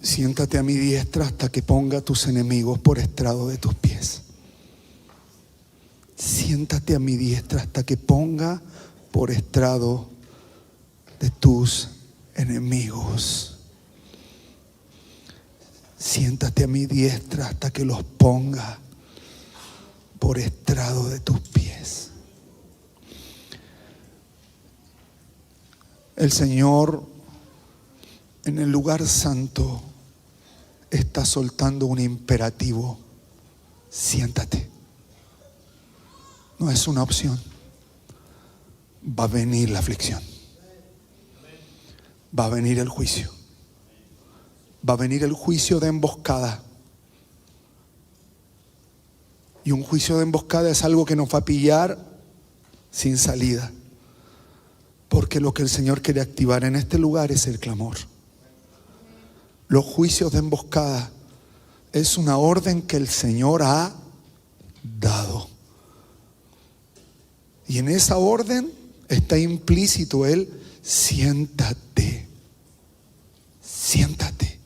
Siéntate a mi diestra hasta que ponga a tus enemigos por estrado de tus pies. Siéntate a mi diestra hasta que ponga por estrado de tus enemigos. Siéntate a mi diestra hasta que los ponga por estrado de tus pies. El Señor en el lugar santo está soltando un imperativo. Siéntate. No es una opción. Va a venir la aflicción. Va a venir el juicio. Va a venir el juicio de emboscada. Y un juicio de emboscada es algo que nos va a pillar sin salida. Porque lo que el Señor quiere activar en este lugar es el clamor. Los juicios de emboscada es una orden que el Señor ha dado. Y en esa orden está implícito el siéntate. Siéntate.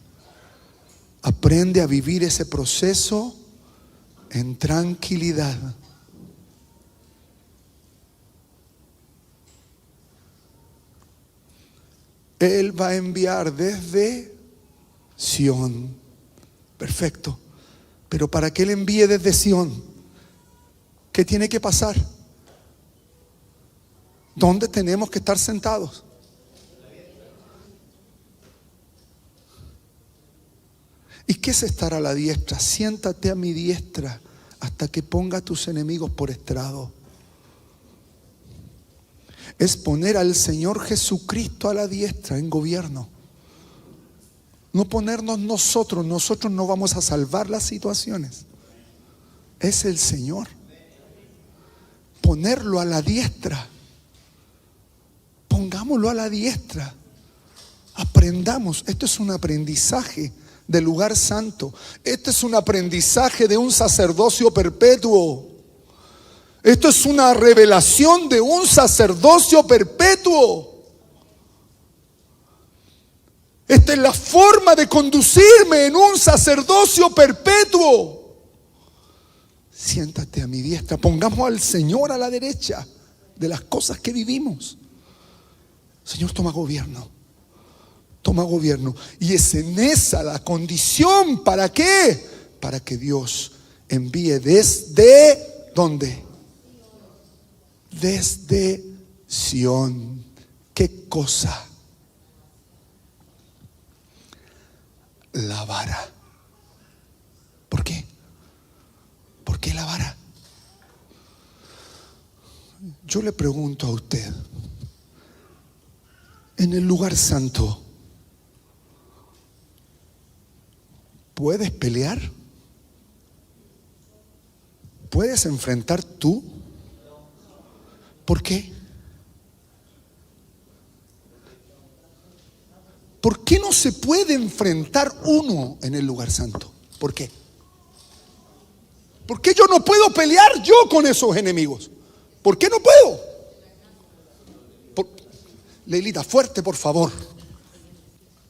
Aprende a vivir ese proceso en tranquilidad. Él va a enviar desde Sión. Perfecto. Pero para que Él envíe desde Sión, ¿qué tiene que pasar? ¿Dónde tenemos que estar sentados? ¿Y qué es estar a la diestra? Siéntate a mi diestra hasta que ponga a tus enemigos por estrado. Es poner al Señor Jesucristo a la diestra en gobierno. No ponernos nosotros no vamos a salvar las situaciones. Es el Señor. Ponerlo a la diestra. Pongámoslo a la diestra. Aprendamos. Esto es un aprendizaje del lugar santo. Este es un aprendizaje de un sacerdocio perpetuo. Esto es una revelación de un sacerdocio perpetuo. Esta es la forma de conducirme en un sacerdocio perpetuo. Siéntate a mi diestra. Pongamos al Señor a la derecha de las cosas que vivimos. Señor, toma gobierno. Toma gobierno. Y es en esa la condición. ¿Para qué? Para que Dios envíe desde ¿dónde? Desde Sión. ¿Qué cosa? La vara. ¿Por qué? ¿Por qué la vara? Yo le pregunto a usted, en el lugar santo, ¿puedes pelear? ¿Puedes enfrentar tú? ¿Por qué? ¿Por qué no se puede enfrentar uno en el lugar santo? ¿Por qué? ¿Por qué yo no puedo pelear yo con esos enemigos? ¿Por qué no puedo? Leilita, fuerte por favor.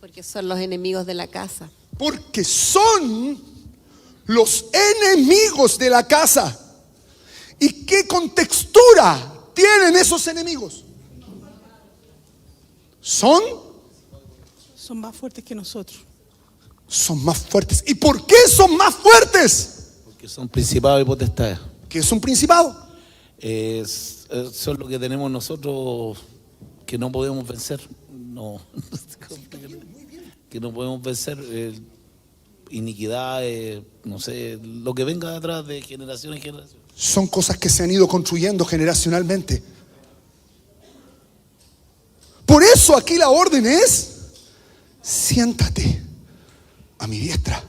Porque son los enemigos de la casa. Porque son los enemigos de la casa. ¿Y qué contextura tienen esos enemigos? Son más fuertes que nosotros. Son más fuertes. ¿Y por qué son más fuertes? Porque son principados y potestades. ¿Qué es un principado? Son lo que tenemos nosotros que no podemos vencer. No. Que no podemos vencer. Iniquidades, no sé, lo que venga de atrás de generación en generación. Son cosas que se han ido construyendo generacionalmente. Por eso aquí la orden es: siéntate a mi diestra.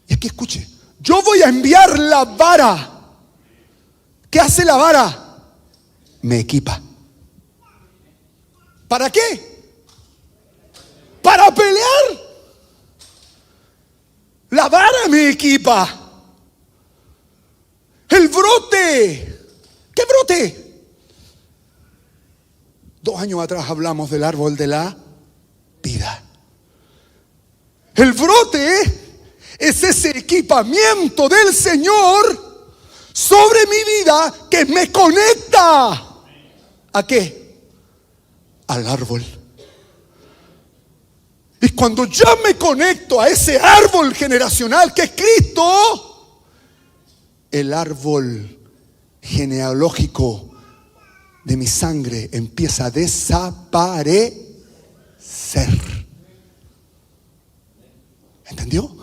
Y aquí escuche, yo voy a enviar la vara. ¿Qué hace la vara? Me equipa. ¿Para qué? Para pelear. La vara me equipa. El brote. ¿Qué brote? 2 años atrás hablamos del árbol de la vida. El brote es ese equipamiento del Señor sobre mi vida que me conecta. ¿A qué? Al árbol. Y cuando yo me conecto a ese árbol generacional que es Cristo, el árbol genealógico de mi sangre empieza a desaparecer. ¿Entendió?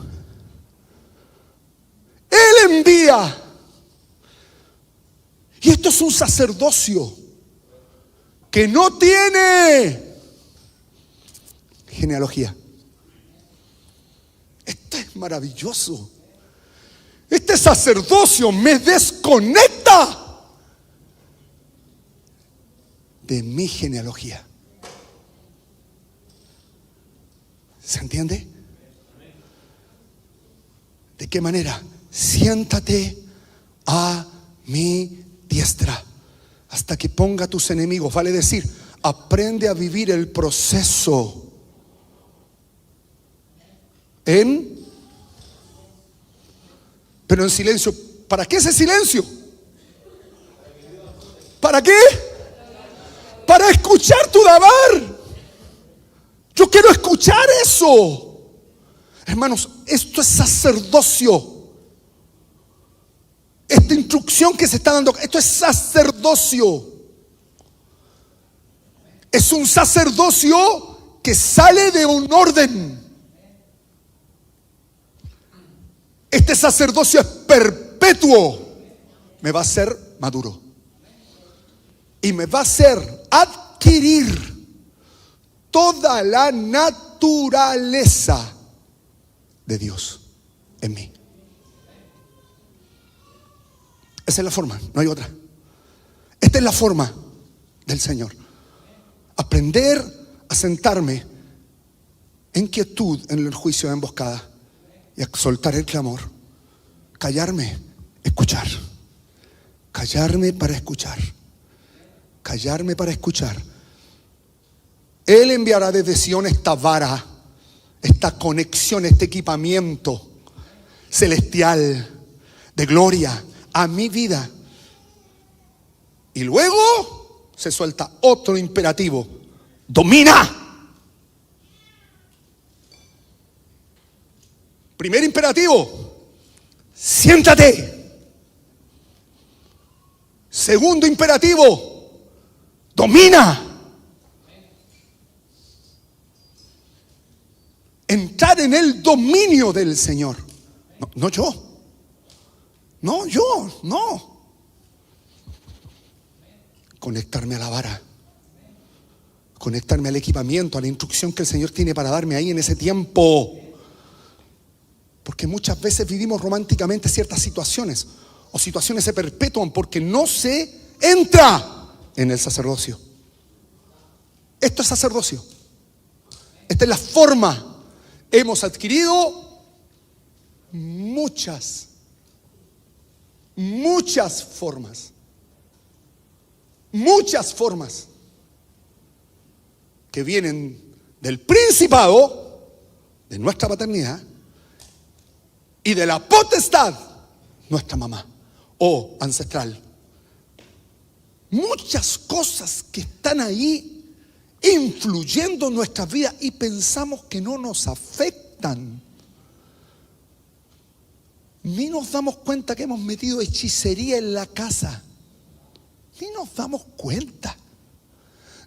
Él envía. Y esto es un sacerdocio que no tiene genealogía. Esto es maravilloso. Este sacerdocio me desconecta de mi genealogía. ¿Se entiende? ¿De qué manera? Siéntate a mi diestra hasta que ponga a tus enemigos. Vale decir, aprende a vivir el proceso pero en silencio. ¿Para qué ese silencio? ¿Para qué? Para escuchar tu dabar. Yo quiero escuchar eso. Hermanos, esto es sacerdocio. Esta instrucción que se está dando, esto es sacerdocio. Es un sacerdocio que sale de un orden. Este sacerdocio es perpetuo. Me va a hacer maduro. Y me va a hacer adquirir toda la naturaleza de Dios en mí. Esa es la forma, no hay otra. Esta es la forma del Señor. Aprender a sentarme en quietud en el juicio de emboscada y a soltar el clamor. Callarme, escuchar. Callarme para escuchar. Callarme para escuchar. Él enviará desde Sion esta vara, esta conexión, este equipamiento celestial de gloria a mi vida. Y luego se suelta otro imperativo: domina. Primer imperativo: siéntate. Segundo imperativo: domina. Entrar en el dominio del Señor. No yo. No yo, no. Conectarme a la vara. Conectarme al equipamiento, a la instrucción que el Señor tiene para darme ahí en ese tiempo. Porque muchas veces vivimos románticamente ciertas situaciones, o situaciones se perpetúan porque no se entra en el sacerdocio. Esto es sacerdocio. Esta es la forma. Hemos adquirido muchas formas. Muchas formas que vienen del principado, de nuestra paternidad, y de la potestad, nuestra mamá o ancestral. Muchas cosas que están ahí influyendo en nuestra vida y pensamos que no nos afectan. Ni nos damos cuenta que hemos metido hechicería en la casa. Ni nos damos cuenta.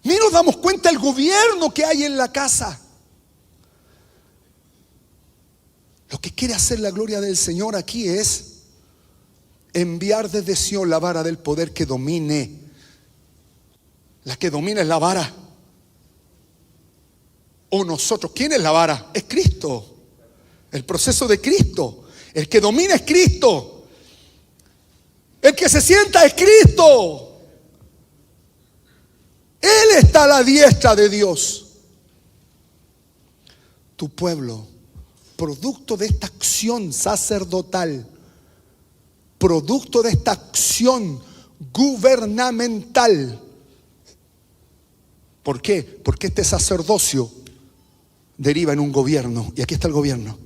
Ni nos damos cuenta del gobierno que hay en la casa. Lo que quiere hacer la gloria del Señor aquí es enviar desde Sion la vara del poder que domine. La que domina es la vara. O nosotros, ¿quién es la vara? Es Cristo. El proceso de Cristo. El que domina es Cristo. El que se sienta es Cristo. Él está a la diestra de Dios. Tu pueblo, producto de esta acción sacerdotal, producto de esta acción gubernamental. ¿Por qué? Porque este sacerdocio deriva en un gobierno. Y aquí está el gobierno.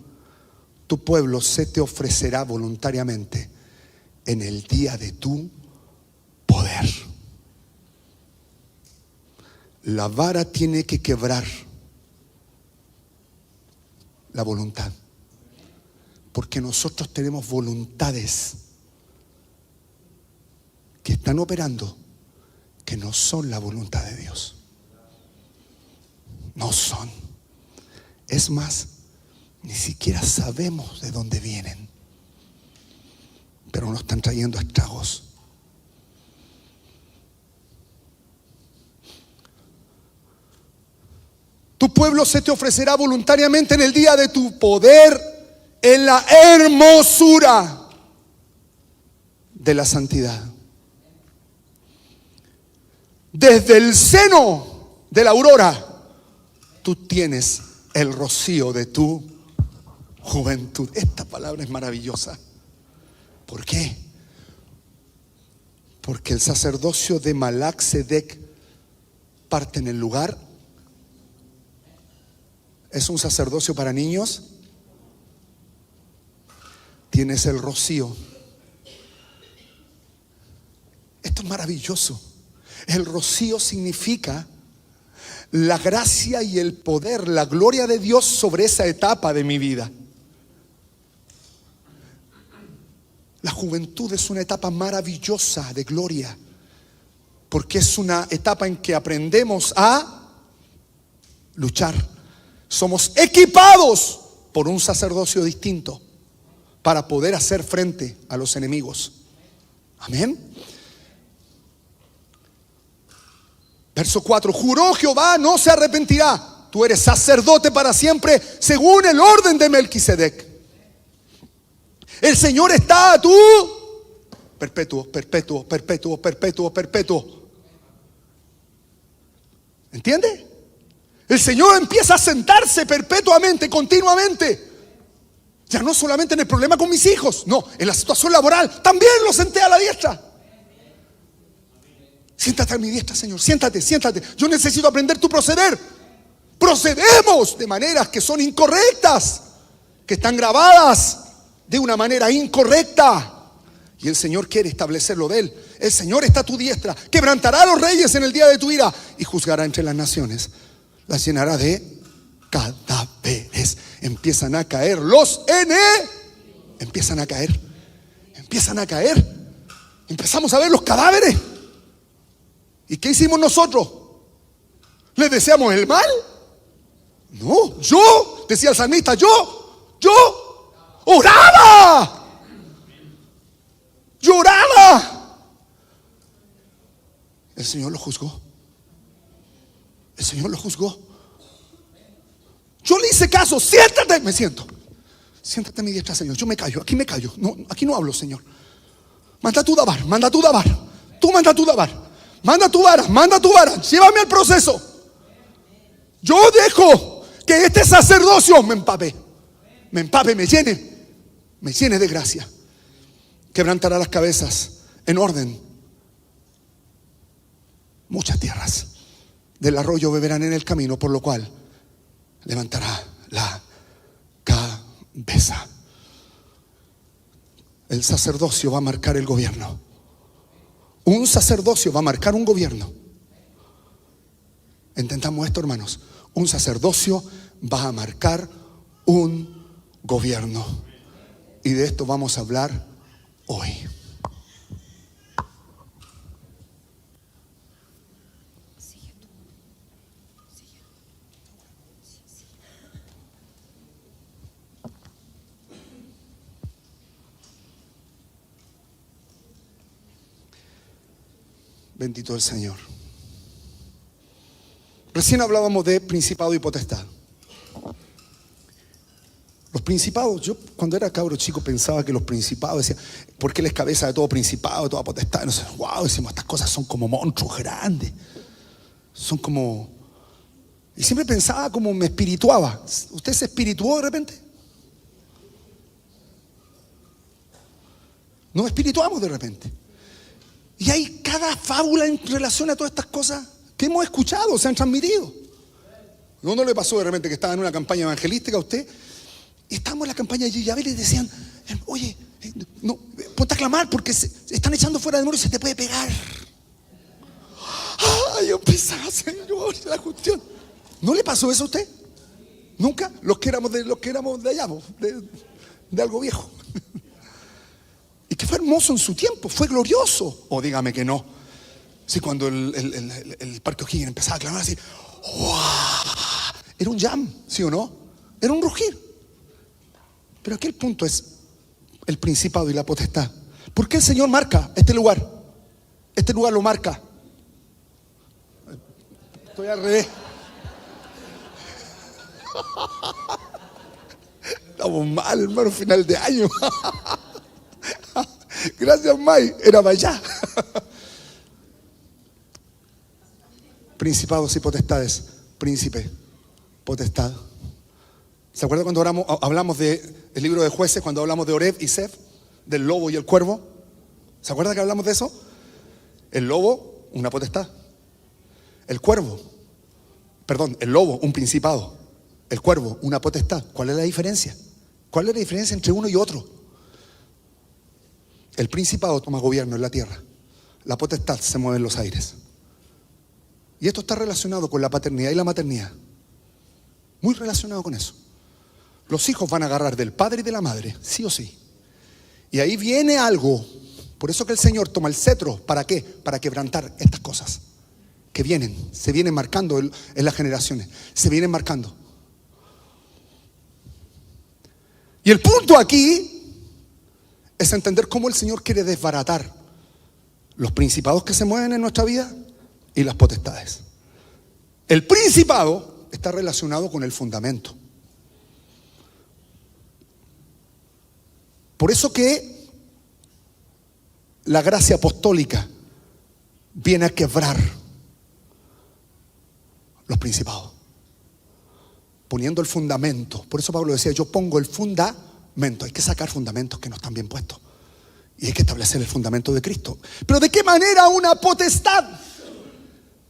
Tu pueblo se te ofrecerá voluntariamente en el día de tu poder. La vara tiene que quebrar la voluntad. Porque nosotros tenemos voluntades que están operando que no son la voluntad de Dios. No son. Es más, ni siquiera sabemos de dónde vienen, pero nos están trayendo estragos. Tu pueblo se te ofrecerá voluntariamente en el día de tu poder, en la hermosura de la santidad. Desde el seno de la aurora, tú tienes el rocío de tu juventud. Esta palabra es maravillosa. ¿Por qué? Porque el sacerdocio de Malac-Sedec parte en el lugar. ¿Es un sacerdocio para niños? Tienes el rocío. Esto es maravilloso. El rocío significa la gracia y el poder, la gloria de Dios sobre esa etapa de mi vida. La juventud es una etapa maravillosa de gloria, porque es una etapa en que aprendemos a luchar. Somos equipados por un sacerdocio distinto para poder hacer frente a los enemigos. Amén. Verso 4, juró Jehová, no se arrepentirá. Tú eres sacerdote para siempre, según el orden de Melquisedec. El Señor está a tu perpetuo, perpetuo, perpetuo, perpetuo, perpetuo. ¿Entiende? El Señor empieza a sentarse perpetuamente, continuamente. Ya no solamente en el problema con mis hijos, no, en la situación laboral, también lo senté a la diestra. Siéntate a mi diestra, Señor, siéntate, siéntate. Yo necesito aprender tu proceder. Procedemos de maneras que son incorrectas, que están grabadas de una manera incorrecta. Y el Señor quiere establecerlo de Él. El Señor está a tu diestra, quebrantará a los reyes en el día de tu ira y juzgará entre las naciones. Las llenará de cadáveres. Empiezan a caer los empiezan a caer. Empiezan a caer. Empezamos a ver los cadáveres. ¿Y qué hicimos nosotros? ¿Les deseamos el mal? No, yo, decía el salmista, yo oraba. Lloraba. El Señor lo juzgó. El Señor lo juzgó. Yo le hice caso. Siéntate. Me siento. Siéntate a mi diestra, Señor. Yo me callo. Aquí me callo. No, aquí no hablo, Señor. Manda tu dabar. Manda tu dabar. Tú manda tu dabar. Manda tu vara. Manda tu vara. Llévame al proceso. Yo dejo que este sacerdocio me empape. Me empape, me llene. Me llene de gracia. Quebrantará las cabezas en orden. Muchas tierras del arroyo beberán en el camino, por lo cual levantará la cabeza. El sacerdocio va a marcar el gobierno. Un sacerdocio va a marcar un gobierno. Entendamos esto, hermanos. Un sacerdocio va a marcar un gobierno. Y de esto vamos a hablar hoy. Bendito el Señor. Recién hablábamos de principado y potestad. Los principados, yo cuando era cabro chico pensaba que los principados, decía, porque Él es cabeza de todo principado, de toda potestad. No sé, wow, decimos, estas cosas son como monstruos grandes. Son como... Y siempre pensaba como me espirituaba. ¿Usted se espirituó de repente? Nos espirituamos de repente. Y hay cada fábula en relación a todas estas cosas que hemos escuchado, se han transmitido. ¿No le pasó de repente que estaba en una campaña evangelística a usted? Y estábamos en la campaña de Yabel y decían, oye, no, ponte a clamar porque están echando fuera demonios y se te puede pegar. Ay, yo pensaba, Señor, la cuestión. ¿No le pasó eso a usted? ¿Nunca? Los que éramos de allá, de algo viejo. Y que fue hermoso en su tiempo, fue glorioso. O dígame que no. Sí, cuando el Parque O'Higgins empezaba a clamar así, ¡wow! Era un jam, ¿sí o no? Era un rugir. Pero aquí el punto es el principado y la potestad. ¿Por qué el Señor marca este lugar? Este lugar lo marca. Estoy al revés. Estamos mal, hermano, final de año. Gracias, May. Era para allá. Principados y potestades. Príncipe, potestad. ¿Se acuerda cuando hablamos del libro de Jueces, cuando hablamos de Oreb y Sef, del lobo y el cuervo? ¿Se acuerda que hablamos de eso? El lobo, una potestad. El lobo, un principado. El cuervo, una potestad. ¿Cuál es la diferencia? ¿Cuál es la diferencia entre uno y otro? El principado toma gobierno en la tierra. La potestad se mueve en los aires. Y esto está relacionado con la paternidad y la maternidad. Muy relacionado con eso. Los hijos van a agarrar del padre y de la madre, sí o sí. Y ahí viene algo. Por eso que el Señor toma el cetro. ¿Para qué? Para quebrantar estas cosas que se vienen marcando en las generaciones. Se vienen marcando. Y el punto aquí es entender cómo el Señor quiere desbaratar los principados que se mueven en nuestra vida y las potestades. El principado está relacionado con el fundamento. Por eso que la gracia apostólica viene a quebrar los principados, poniendo el fundamento. Por eso Pablo decía, yo pongo el fundamento. Hay que sacar fundamentos que no están bien puestos y hay que establecer el fundamento de Cristo. Pero ¿de qué manera una potestad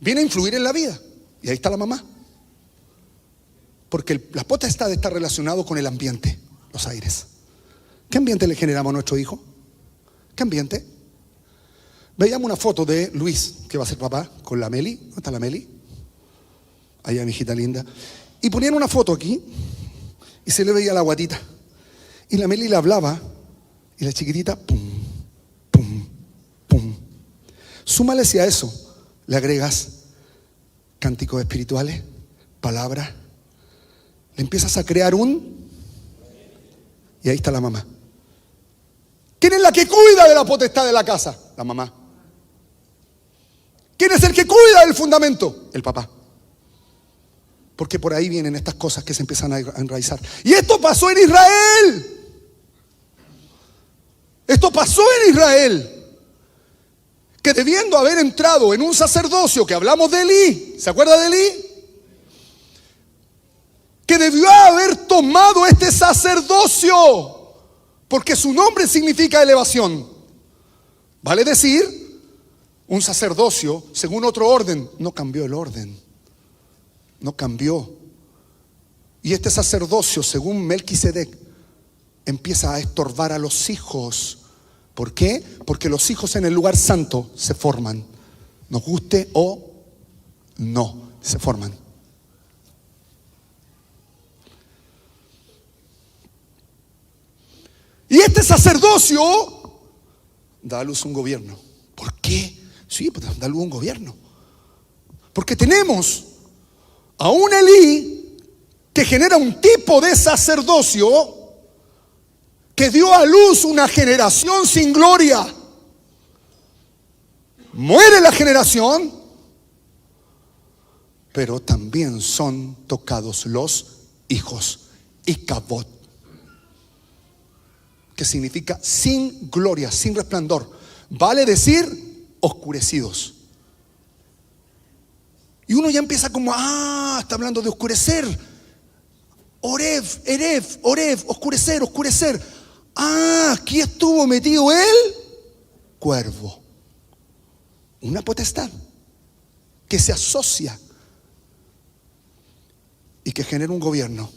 viene a influir en la vida? Y ahí está la mamá. Porque la potestad está relacionado con el ambiente, los aires. ¿Qué ambiente le generamos a nuestro hijo? ¿Qué ambiente? Veíamos una foto de Luis, que va a ser papá, con la Meli. ¿Dónde está la Meli? Allá, mi hijita linda. Y ponían una foto aquí y se le veía la guatita. Y la Meli le hablaba y la chiquitita, pum, pum, pum. Súmale si a eso le agregas cánticos espirituales, palabras. Le empiezas a crear y ahí está la mamá. ¿Quién es la que cuida de la potestad de la casa? La mamá. ¿Quién es el que cuida del fundamento? El papá. Porque por ahí vienen estas cosas que se empiezan a enraizar. Y esto pasó en Israel. Esto pasó en Israel. Que debiendo haber entrado en un sacerdocio, que hablamos de Elí, ¿se acuerda de Elí? Que debió haber tomado este sacerdocio, porque su nombre significa elevación. Vale decir, un sacerdocio según otro orden. No cambió el orden. No cambió. Y este sacerdocio, según Melquisedec, empieza a estorbar a los hijos. ¿Por qué? Porque los hijos en el lugar santo se forman. Nos guste o no, se forman. Y este sacerdocio da a luz un gobierno. ¿Por qué? Sí, pues da a luz un gobierno. Porque tenemos a un Elí que genera un tipo de sacerdocio que dio a luz una generación sin gloria. Muere la generación, pero también son tocados los hijos. Icabod, que significa sin gloria, sin resplandor. Vale decir oscurecidos. Y uno ya empieza como, está hablando de oscurecer. Oreb, oscurecer, oscurecer. Aquí estuvo metido el cuervo. Una potestad que se asocia. y que genere un gobierno.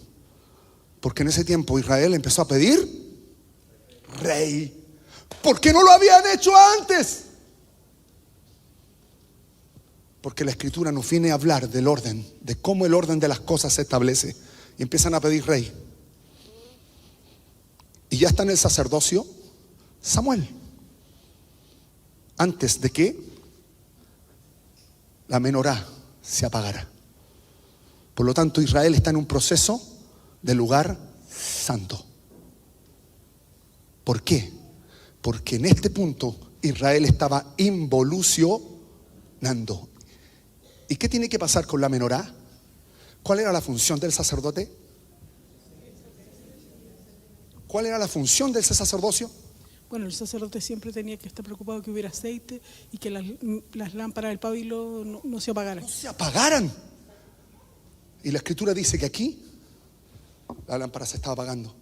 Porque en ese tiempo Israel empezó a pedir rey. ¿Por qué no lo habían hecho antes? Porque la Escritura nos viene a hablar del orden, de cómo el orden de las cosas se establece. Y empiezan a pedir rey. Y ya está en el sacerdocio Samuel, antes de que la menorá se apagara. Por lo tanto, Israel está en un proceso de lugar santo. ¿Por qué? Porque en este punto Israel estaba involucionando. ¿Y qué tiene que pasar con la menorá? ¿Cuál era la función del sacerdote? ¿Cuál era la función de ese sacerdocio? Bueno, el sacerdote siempre tenía que estar preocupado que hubiera aceite y que las lámparas del pabilo no se apagaran. No se apagaran. Y la Escritura dice que aquí la lámpara se estaba apagando.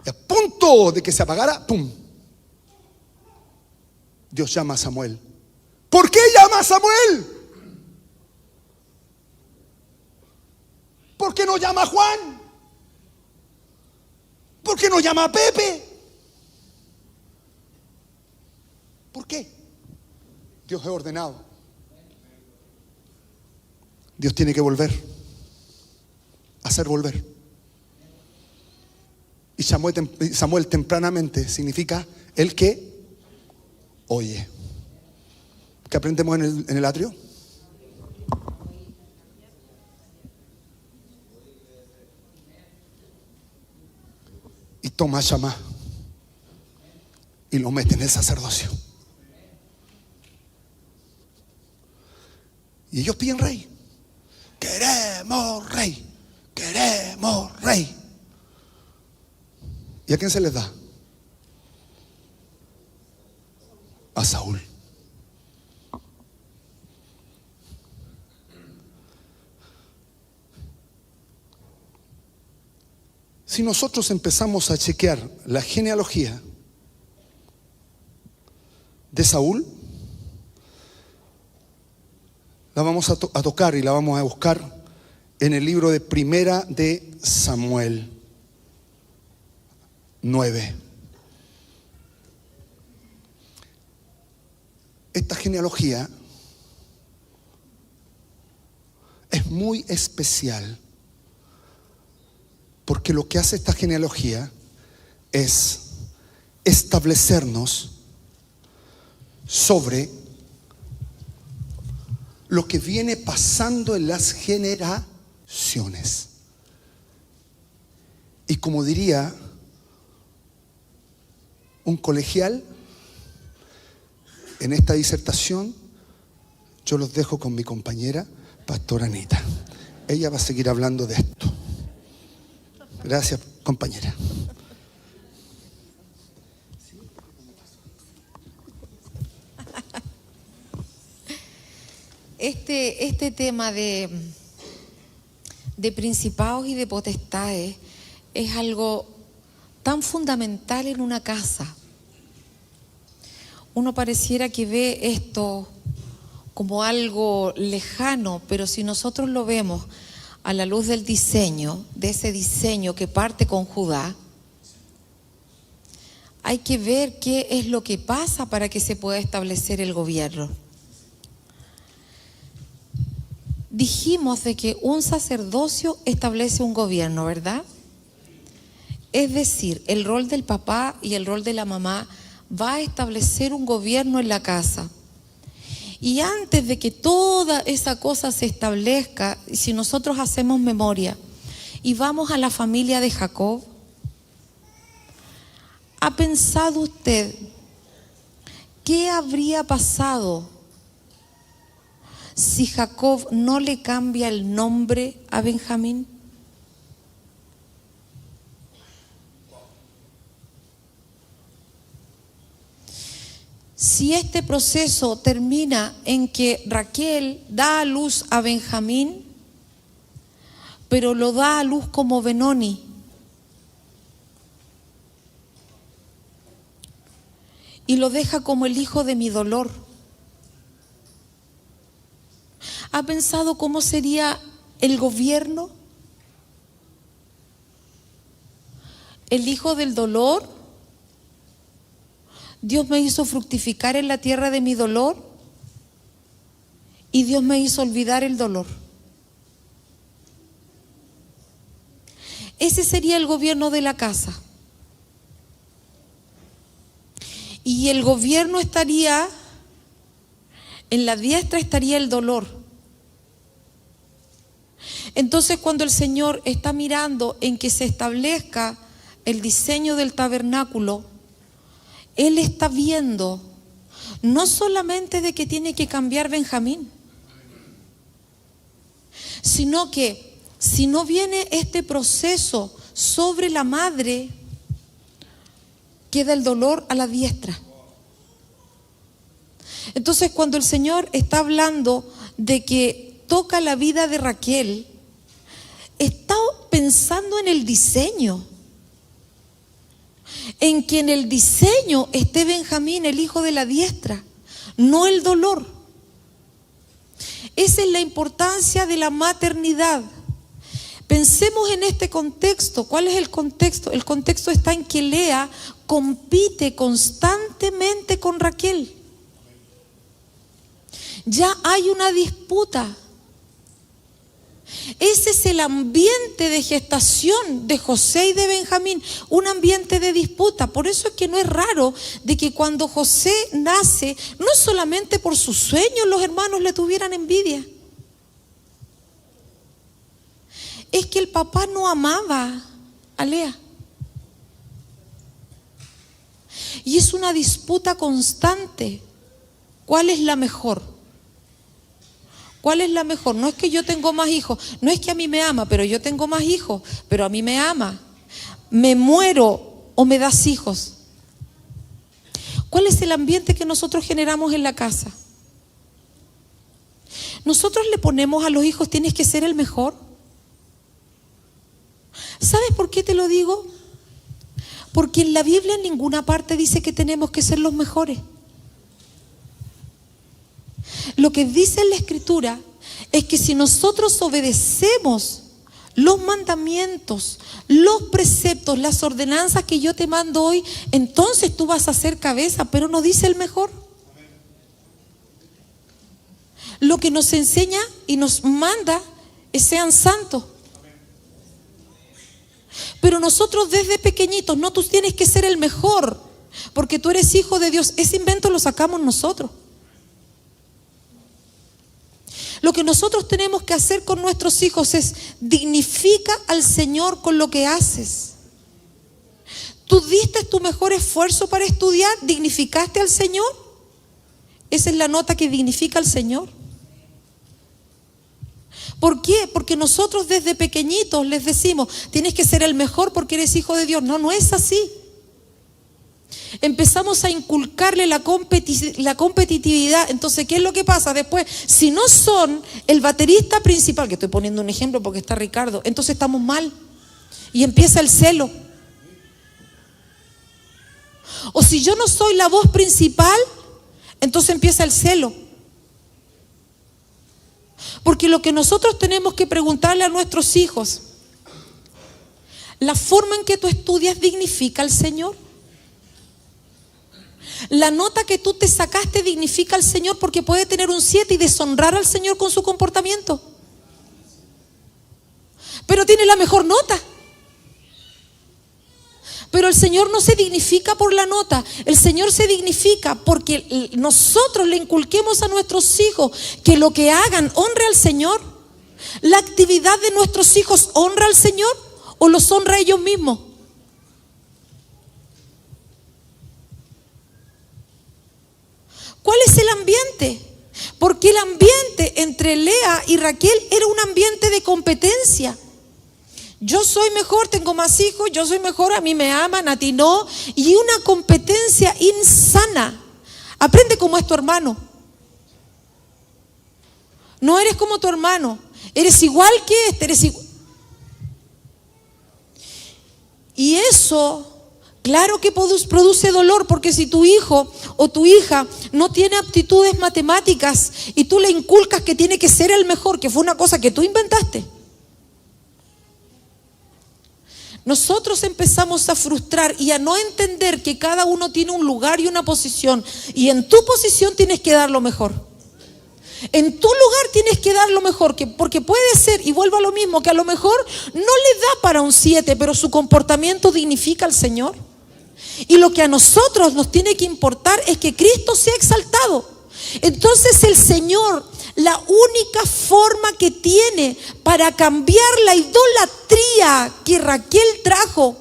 Y a punto de que se apagara, ¡pum! Dios llama a Samuel. ¿Por qué llama a Samuel? ¿Por qué no llama a Juan? ¿Por qué no llama a Pepe? ¿Por qué? Dios es ordenado. Dios tiene que volver, hacer volver. Y Samuel tempranamente significa el que oye. ¿Qué aprendemos en el atrio? Y toma a Shammah y lo mete en el sacerdocio. Y ellos piden rey. Queremos rey. Queremos rey. ¿Y a quién se les da? A Saúl. Si nosotros empezamos a chequear la genealogía de Saúl, la vamos a tocar y la vamos a buscar en el libro de Primera de Samuel 9. Esta genealogía es muy especial, porque lo que hace esta genealogía es establecernos sobre lo que viene pasando en las generaciones. Y como diría un colegial, en esta disertación yo los dejo con mi compañera pastora Anita. Ella va a seguir hablando de esto. Gracias, compañera. Este tema de principados y de potestades es algo tan fundamental en una casa. Uno pareciera que ve esto como algo lejano, pero si nosotros lo vemos a la luz del diseño, de ese diseño que parte con Judá, hay que ver qué es lo que pasa para que se pueda establecer el gobierno. Dijimos de que un sacerdocio establece un gobierno, ¿verdad? Es decir, el rol del papá y el rol de la mamá va a establecer un gobierno en la casa. Y antes de que toda esa cosa se establezca, si nosotros hacemos memoria y vamos a la familia de Jacob, ¿ha pensado usted qué habría pasado si Jacob no le cambia el nombre a Benjamín? Si este proceso termina en que Raquel da a luz a Benjamín, pero lo da a luz como Benoni, y lo deja como el hijo de mi dolor, ¿ha pensado cómo sería el gobierno? el hijo del dolor. Dios me hizo fructificar en la tierra de mi dolor y Dios me hizo olvidar el dolor. Ese sería el gobierno de la casa. Y el gobierno estaría, en la diestra estaría el dolor. Entonces, cuando el Señor está mirando en que se establezca el diseño del tabernáculo, Él está viendo no solamente de que tiene que cambiar Benjamín, sino que si no viene este proceso sobre la madre, queda el dolor a la diestra. Entonces, cuando el Señor está hablando de que toca la vida de Raquel, está pensando en el diseño, en que en el diseño esté Benjamín, el hijo de la diestra, no el dolor. Esa es la importancia de la maternidad. Pensemos en este contexto. ¿Cuál es el contexto? El contexto está en que Lea compite constantemente con Raquel. Ya hay una disputa. Ese es el ambiente de gestación de José y de Benjamín, un ambiente de disputa. Por eso es que no es raro de que cuando José nace, no solamente por sus sueños los hermanos le tuvieran envidia. Es que el papá no amaba a Lea. Y es una disputa constante. ¿Cuál es la mejor? ¿Cuál es la mejor? No es que yo tengo más hijos, no es que a mí me ama, pero yo tengo más hijos, pero a mí me ama. ¿Me muero o me das hijos? ¿Cuál es el ambiente que nosotros generamos en la casa? Nosotros le ponemos a los hijos, tienes que ser el mejor. ¿Sabes por qué te lo digo? Porque en la Biblia en ninguna parte dice que tenemos que ser los mejores. Lo que dice en la Escritura es que si nosotros obedecemos los mandamientos, los preceptos, las ordenanzas que yo te mando hoy, entonces tú vas a ser cabeza, pero no dice el mejor. Lo que nos enseña y nos manda es sean santos. Pero nosotros desde pequeñitos, no, tú tienes que ser el mejor, porque tú eres hijo de Dios. Ese invento lo sacamos nosotros. Lo que nosotros tenemos que hacer con nuestros hijos es dignifica al Señor con lo que haces. Tú diste tu mejor esfuerzo para estudiar, dignificaste al Señor. Esa es la nota que dignifica al Señor. ¿Por qué? Porque nosotros desde pequeñitos les decimos, tienes que ser el mejor porque eres hijo de Dios. No, no es así. Empezamos a inculcarle la competitividad. Entonces, ¿qué es lo que pasa después? Si no son el baterista principal, que estoy poniendo un ejemplo porque está Ricardo, entonces estamos mal. Y empieza el celo. O si yo no soy la voz principal, entonces empieza el celo. Porque lo que nosotros tenemos que preguntarle a nuestros hijos, la forma en que tú estudias dignifica al Señor. La nota que tú te sacaste dignifica al Señor, porque puede tener un 7 y deshonrar al Señor con su comportamiento. Pero tiene la mejor nota. Pero el Señor no se dignifica por la nota. El Señor se dignifica porque nosotros le inculquemos a nuestros hijos que lo que hagan honre al Señor. ¿La actividad de nuestros hijos honra al Señor o los honra a ellos mismos? ¿Cuál es el ambiente? Porque el ambiente entre Lea y Raquel era un ambiente de competencia. Yo soy mejor, tengo más hijos, yo soy mejor, a mí me aman, a ti no. Y una competencia insana. Aprende como es tu hermano. No eres como tu hermano, eres igual que este, eres igual. Y eso, claro que produce dolor, porque si tu hijo o tu hija no tiene aptitudes matemáticas y tú le inculcas que tiene que ser el mejor, que fue una cosa que tú inventaste, nosotros empezamos a frustrar y a no entender que cada uno tiene un lugar y una posición, y en tu posición tienes que dar lo mejor. En tu lugar tienes que dar lo mejor, porque puede ser, y vuelvo a lo mismo, que a lo mejor no le da para un 7, pero su comportamiento dignifica al Señor. Y lo que a nosotros nos tiene que importar es que Cristo sea exaltado. Entonces el Señor, la única forma que tiene para cambiar la idolatría que Raquel trajo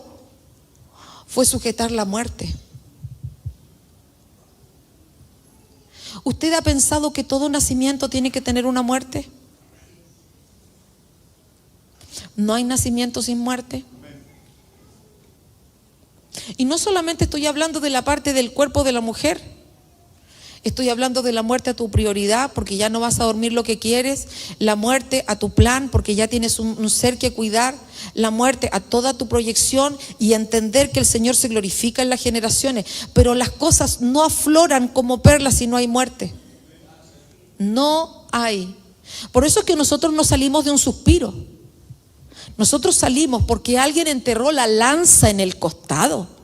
fue sujetar la muerte. ¿Usted ha pensado que todo nacimiento tiene que tener una muerte? No hay nacimiento sin muerte. Y no solamente estoy hablando de la parte del cuerpo de la mujer. Estoy hablando de la muerte a tu prioridad, porque ya no vas a dormir lo que quieres. La muerte a tu plan, porque ya tienes un ser que cuidar. La muerte a toda tu proyección, y entender que el Señor se glorifica en las generaciones. Pero las cosas no afloran como perlas si no hay muerte. No hay. Por eso es que nosotros no salimos de un suspiro. Nosotros salimos porque alguien enterró la lanza en el costado.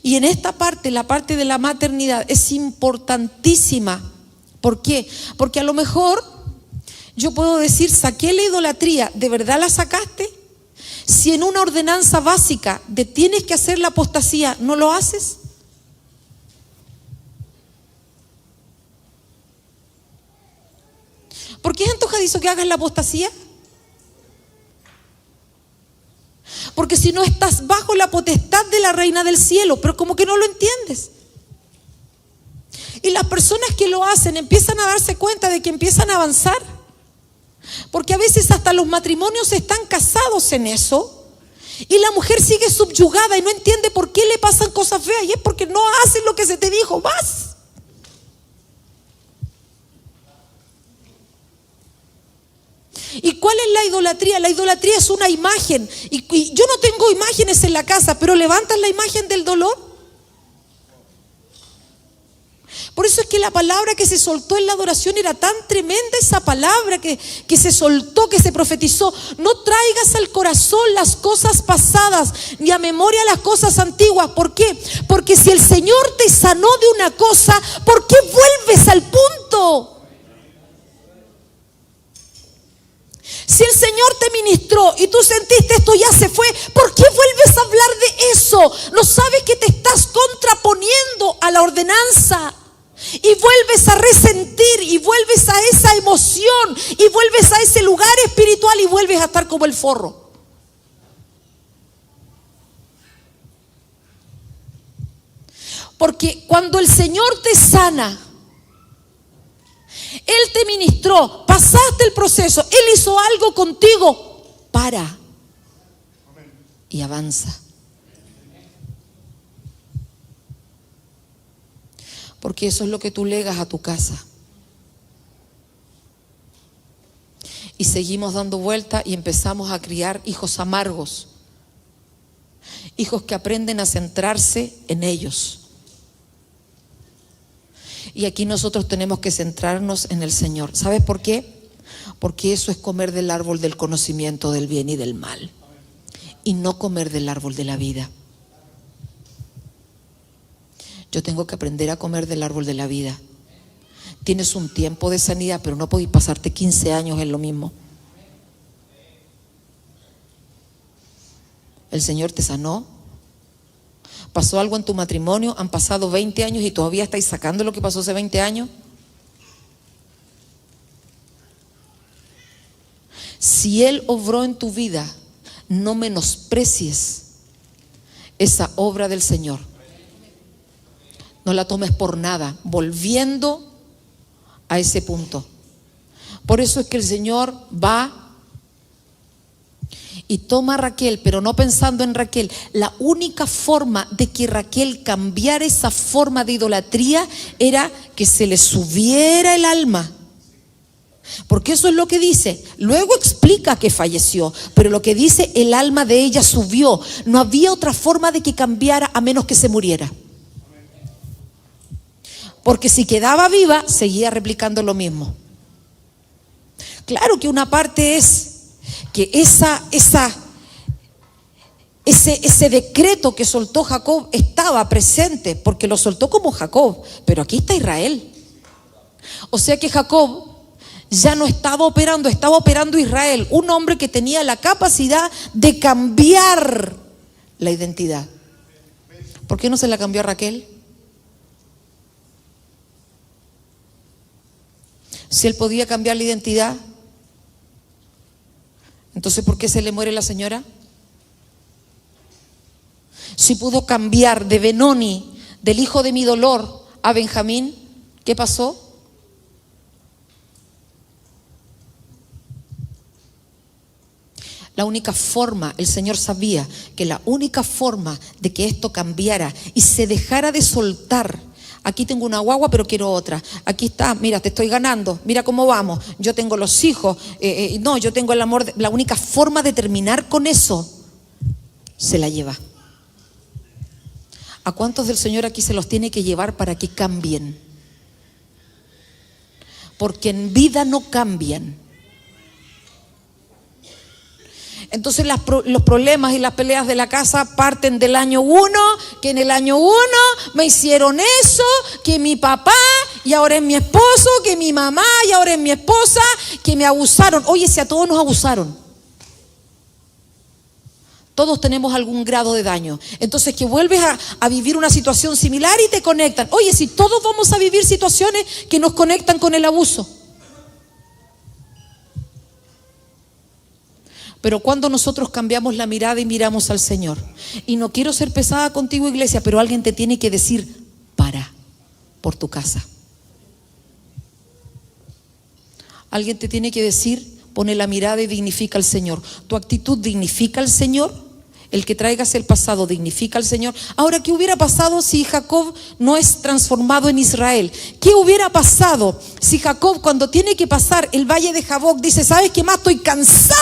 Y en esta parte, la parte de la maternidad, es importantísima. ¿Por qué? Porque a lo mejor yo puedo decir, saqué la idolatría. ¿De verdad la sacaste? Si en una ordenanza básica de tienes que hacer la apostasía, ¿no lo haces? ¿Por qué es antojadizo que hagas la apostasía? Porque si no estás bajo la potestad de la reina del cielo, pero como que no lo entiendes. Y las personas que lo hacen empiezan a darse cuenta de que empiezan a avanzar. Porque a veces hasta los matrimonios están casados en eso, y la mujer sigue subyugada y no entiende por qué le pasan cosas feas, y es porque no haces lo que se te dijo, vas. ¿Y cuál es la idolatría? La idolatría es una imagen. Y yo no tengo imágenes en la casa, pero levantan la imagen del dolor. Por eso es que la palabra que se soltó en la adoración era tan tremenda, esa palabra que se soltó, que se profetizó. No traigas al corazón las cosas pasadas, ni a memoria las cosas antiguas. ¿Por qué? Porque si el Señor te sanó de una cosa, ¿por qué vuelves al punto? Si el Señor te ministró y tú sentiste esto ya se fue, ¿por qué vuelves a hablar de eso? ¿No sabes que te estás contraponiendo a la ordenanza? Y vuelves a resentir, y vuelves a esa emoción, y vuelves a ese lugar espiritual, y vuelves a estar como el forro. Porque cuando el Señor te sana, Él te ministró, pasaste el proceso, Él hizo algo contigo, para y avanza. Porque eso es lo que tú legas a tu casa. Y seguimos dando vuelta y empezamos a criar hijos amargos, hijos que aprenden a centrarse en ellos. Y aquí nosotros tenemos que centrarnos en el Señor. ¿Sabes por qué? Porque eso es comer del árbol del conocimiento del bien y del mal, y no comer del árbol de la vida. Yo tengo que aprender a comer del árbol de la vida. Tienes un tiempo de sanidad, pero no podés pasarte 15 años en lo mismo. El Señor te sanó. ¿Pasó algo en tu matrimonio? Han pasado 20 años y todavía estáis sacando lo que pasó hace 20 años. Si Él obró en tu vida, no menosprecies esa obra del Señor. No la tomes por nada, volviendo a ese punto. Por eso es que el Señor va y toma a Raquel, pero no pensando en Raquel. La única forma de que Raquel cambiara esa forma de idolatría era que se le subiera el alma. Porque eso es lo que dice. Luego explica que falleció, pero lo que dice, el alma de ella subió. No había otra forma de que cambiara a menos que se muriera. Porque si quedaba viva, seguía replicando lo mismo. Claro que una parte es que ese decreto que soltó Jacob estaba presente, porque lo soltó como Jacob, pero aquí está Israel. O sea que Jacob ya no estaba operando Israel, un hombre que tenía la capacidad de cambiar la identidad. ¿Por qué no se la cambió a Raquel? Si él podía cambiar la identidad, entonces ¿por qué se le muere la señora? Si pudo cambiar de Benoni, del hijo de mi dolor, a Benjamín, ¿qué pasó? La única forma, el Señor sabía que la única forma de que esto cambiara y se dejara de soltar. Aquí tengo una guagua, pero quiero otra. Aquí está, mira, te estoy ganando. Mira cómo vamos. Yo tengo los hijos. No, yo tengo el amor. La única forma de terminar con eso, se la lleva. ¿A cuántos del Señor aquí se los tiene que llevar para que cambien? Porque en vida no cambian. Entonces los problemas y las peleas de la casa parten del año 1, que en el año 1 me hicieron eso, que mi papá y ahora es mi esposo, que mi mamá y ahora es mi esposa, que me abusaron. Oye, si a todos nos abusaron. Todos tenemos algún grado de daño. Entonces que vuelves a vivir una situación similar y te conectan. Oye, si todos vamos a vivir situaciones que nos conectan con el abuso. Pero cuando nosotros cambiamos la mirada y miramos al Señor, y no quiero ser pesada contigo, iglesia, pero alguien te tiene que decir, para, por tu casa. Alguien te tiene que decir, pone la mirada y dignifica al Señor. Tu actitud dignifica al Señor. El que traigas el pasado dignifica al Señor. Ahora, ¿qué hubiera pasado si Jacob no es transformado en Israel? ¿Qué hubiera pasado si Jacob, cuando tiene que pasar el valle de Jaboc, dice, ¿sabes qué más? Estoy cansado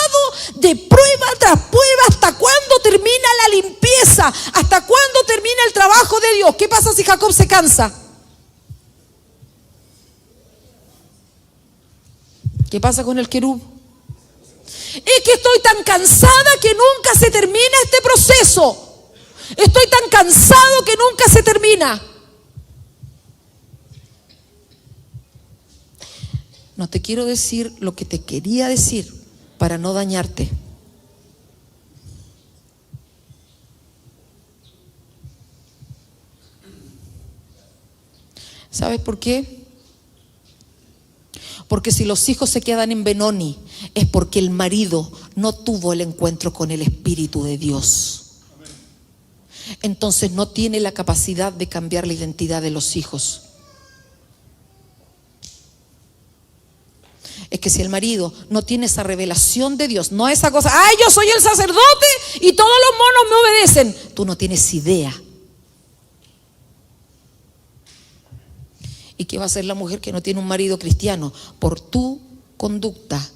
de prueba tras prueba. ¿Hasta cuándo termina la limpieza? ¿Hasta cuándo termina el trabajo de Dios? ¿Qué pasa si Jacob se cansa? ¿Qué pasa con el querub? Es que estoy tan cansada que nunca se termina este proceso. Estoy tan cansado que nunca se termina. No te quiero decir lo que te quería decir para no dañarte. ¿Sabes por qué? Porque si los hijos se quedan en Benoni, es porque el marido no tuvo el encuentro con el Espíritu de Dios. Entonces no tiene la capacidad de cambiar la identidad de los hijos. Es que si el marido no tiene esa revelación de Dios, no esa cosa, ¡ay, yo soy el sacerdote y todos los monos me obedecen! Tú no tienes idea. ¿Y qué va a hacer la mujer que no tiene un marido cristiano? Por tu conducta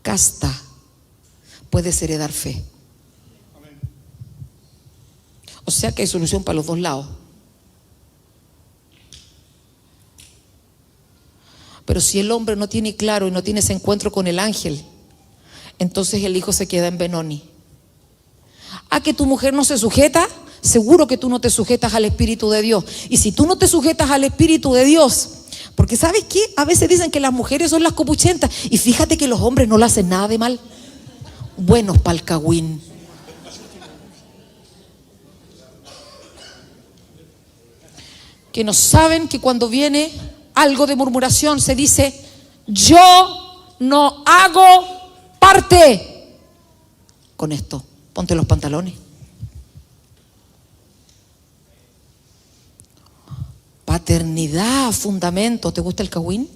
casta puedes heredar fe. O sea que hay solución para los dos lados. Pero si el hombre no tiene claro y no tiene ese encuentro con el ángel, entonces el hijo se queda en Benoni. ¿A que tu mujer no se sujeta? Seguro que tú no te sujetas al Espíritu de Dios. Y si tú no te sujetas al Espíritu de Dios, porque ¿sabes qué? A veces dicen que las mujeres son las copuchentas, y fíjate que los hombres no le hacen nada de mal. Buenos pa'l cagüín. Que no saben que cuando viene algo de murmuración se dice, yo no hago parte. Con esto, ponte los pantalones. Paternidad, fundamento. ¿Te gusta el cagüín?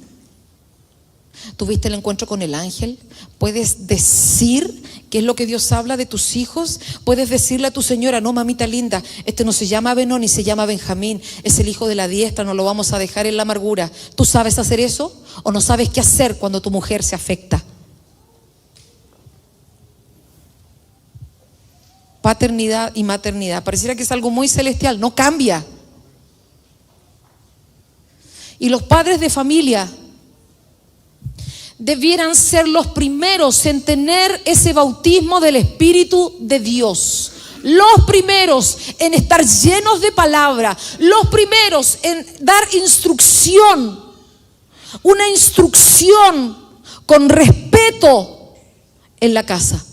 ¿Tuviste el encuentro con el ángel? ¿Puedes decir qué es lo que Dios habla de tus hijos? ¿Puedes decirle a tu señora, no, mamita linda, este no se llama Benoni, se llama Benjamín, es el hijo de la diestra, no lo vamos a dejar en la amargura? ¿Tú sabes hacer eso? ¿O no sabes qué hacer cuando tu mujer se afecta? Paternidad y maternidad, pareciera que es algo muy celestial, no cambia. Y los padres de familia debieran ser los primeros en tener ese bautismo del Espíritu de Dios. Los primeros en estar llenos de palabra. Los primeros en dar instrucción. Una instrucción con respeto en la casa.